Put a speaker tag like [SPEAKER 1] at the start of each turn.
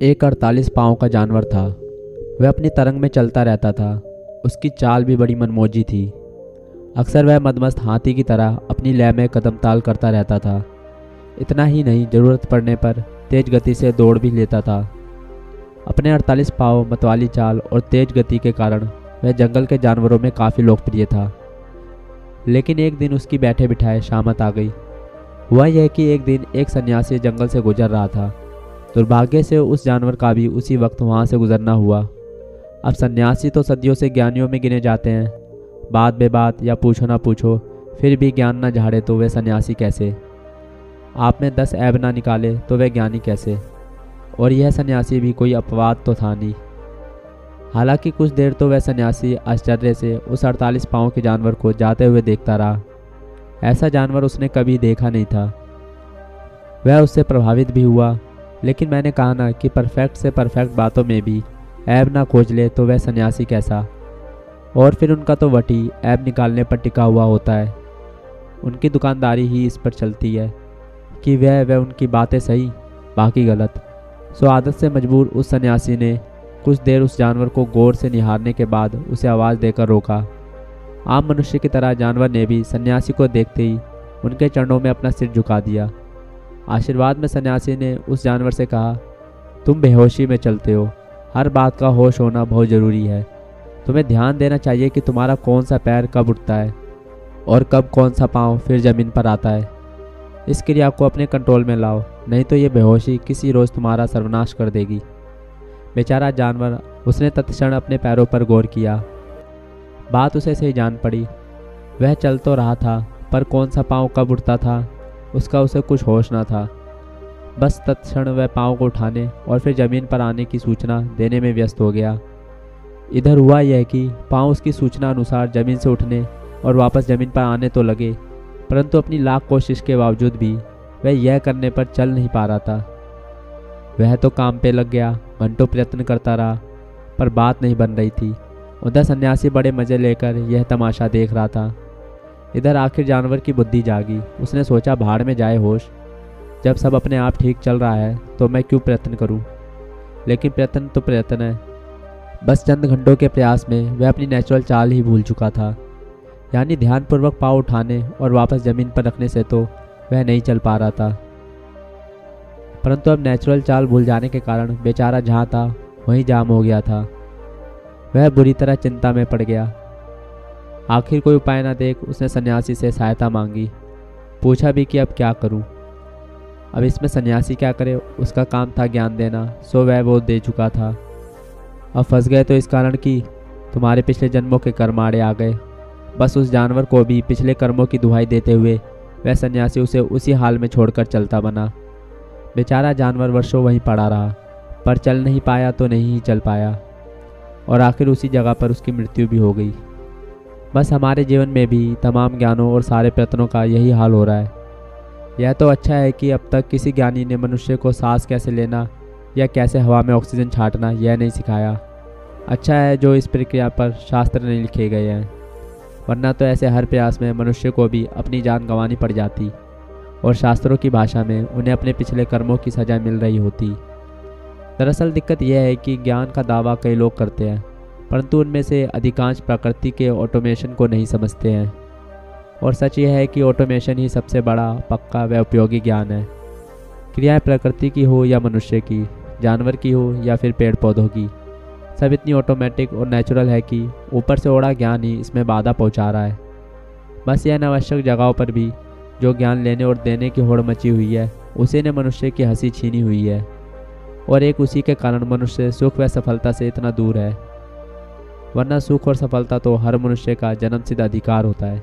[SPEAKER 1] एक 48 पाँव का जानवर था। वह अपनी तरंग में चलता रहता था। उसकी चाल भी बड़ी मनमोजी थी। अक्सर वह मदमस्त हाथी की तरह अपनी लय में कदम ताल करता रहता था। इतना ही नहीं, ज़रूरत पड़ने पर तेज गति से दौड़ भी लेता था। अपने 48 पाँव, मतवाली चाल और तेज गति के कारण वह जंगल के जानवरों में काफ़ी लोकप्रिय था। लेकिन एक दिन उसकी बैठे बिठाए शामत आ गई। हुआ यह कि एक दिन एक सन्यासी जंगल से गुजर रहा था। दुर्भाग्य से उस जानवर का भी उसी वक्त वहाँ से गुजरना हुआ। अब सन्यासी तो सदियों से ज्ञानियों में गिने जाते हैं। बात बेबात या पूछो ना पूछो, फिर भी ज्ञान न झाड़े तो वह सन्यासी कैसे? आप में 10 ऐब ना निकाले तो वह ज्ञानी कैसे? और यह सन्यासी भी कोई अपवाद तो था नहीं। हालांकि कुछ देर तो वह सन्यासी आश्चर्य से उस 48 पाँव के जानवर को जाते हुए देखता रहा। ऐसा जानवर उसने कभी देखा नहीं था। वह उससे प्रभावित भी हुआ। लेकिन मैंने कहा ना कि परफेक्ट से परफेक्ट बातों में भी ऐब ना खोज ले तो वह सन्यासी कैसा? और फिर उनका तो वटी ऐब निकालने पर टिका हुआ होता है। उनकी दुकानदारी ही इस पर चलती है कि वह उनकी बातें सही, बाकी गलत। सो आदत से मजबूर उस सन्यासी ने कुछ देर उस जानवर को गौर से निहारने के बाद उसे आवाज़ देकर रोका। आम मनुष्य की तरह जानवर ने भी सन्यासी को देखते ही उनके चरणों में अपना सिर झुका दिया। आशीर्वाद में सन्यासी ने उस जानवर से कहा, तुम बेहोशी में चलते हो। हर बात का होश होना बहुत ज़रूरी है। तुम्हें ध्यान देना चाहिए कि तुम्हारा कौन सा पैर कब उठता है और कब कौन सा पाँव फिर ज़मीन पर आता है। इस क्रिया को अपने कंट्रोल में लाओ, नहीं तो ये बेहोशी किसी रोज़ तुम्हारा सर्वनाश कर देगी। बेचारा जानवर, उसने तत्क्षण अपने पैरों पर गौर किया। बात उसे सही जान पड़ी। वह चल तो रहा था, पर कौन सा पाँव कब उठता था उसका उसे कुछ होश न था। बस तत्क्षण वह पाँव को उठाने और फिर ज़मीन पर आने की सूचना देने में व्यस्त हो गया। इधर हुआ यह कि पाँव उसकी सूचना अनुसार ज़मीन से उठने और वापस ज़मीन पर आने तो लगे, परंतु अपनी लाख कोशिश के बावजूद भी वह यह करने पर चल नहीं पा रहा था। वह तो काम पे लग गया, घंटों प्रयत्न करता रहा, पर बात नहीं बन रही थी। उधर सन्यासी बड़े मज़े लेकर यह तमाशा देख रहा था। इधर आखिर जानवर की बुद्धि जागी। उसने सोचा, भाड़ में जाए होश, जब सब अपने आप ठीक चल रहा है तो मैं क्यों प्रयत्न करूं? लेकिन प्रयत्न तो प्रयत्न है। बस चंद घंटों के प्रयास में वह अपनी नेचुरल चाल ही भूल चुका था। यानी ध्यानपूर्वक पाँव उठाने और वापस ज़मीन पर रखने से तो वह नहीं चल पा रहा था, परंतु अब नेचुरल चाल भूल जाने के कारण बेचारा जहाँ था वहीं जाम हो गया था। वह बुरी तरह चिंता में पड़ गया। आखिर कोई उपाय न देख उसने सन्यासी से सहायता मांगी। पूछा भी कि अब क्या करूं? अब इसमें सन्यासी क्या करे? उसका काम था ज्ञान देना, सो वह वो दे चुका था। अब फंस गए तो इस कारण कि तुम्हारे पिछले जन्मों के कर्म आड़े आ गए। बस उस जानवर को भी पिछले कर्मों की दुहाई देते हुए वह सन्यासी उसे उसी हाल में छोड़कर चलता बना। बेचारा जानवर वर्षों वहीं पड़ा रहा, पर चल नहीं पाया तो नहीं ही चल पाया, और आखिर उसी जगह पर उसकी मृत्यु भी हो गई। बस हमारे जीवन में भी तमाम ज्ञानों और सारे प्रयत्नों का यही हाल हो रहा है। यह तो अच्छा है कि अब तक किसी ज्ञानी ने मनुष्य को सांस कैसे लेना या कैसे हवा में ऑक्सीजन छांटना यह नहीं सिखाया। अच्छा है जो इस प्रक्रिया पर शास्त्र नहीं लिखे गए हैं, वरना तो ऐसे हर प्रयास में मनुष्य को भी अपनी जान गंवानी पड़ जाती और शास्त्रों की भाषा में उन्हें अपने पिछले कर्मों की सजा मिल रही होती। दरअसल दिक्कत यह है कि ज्ञान का दावा कई लोग करते हैं, परंतु उनमें से अधिकांश प्रकृति के ऑटोमेशन को नहीं समझते हैं। और सच यह है कि ऑटोमेशन ही सबसे बड़ा, पक्का व उपयोगी ज्ञान है। क्रियाएं प्रकृति की हो या मनुष्य की, जानवर की हो या फिर पेड़ पौधों की, सब इतनी ऑटोमेटिक और नेचुरल है कि ऊपर से ओढ़ा ज्ञान ही इसमें बाधा पहुंचा रहा है। बस यह अनावश्यक जगहों पर भी जो ज्ञान लेने और देने की होड़ मची हुई है, उसी ने मनुष्य की हंसी छीनी हुई है, और एक उसी के कारण मनुष्य सुख व सफलता से इतना दूर है। वरना सुख और सफलता तो हर मनुष्य का जन्मसिद्ध अधिकार होता है।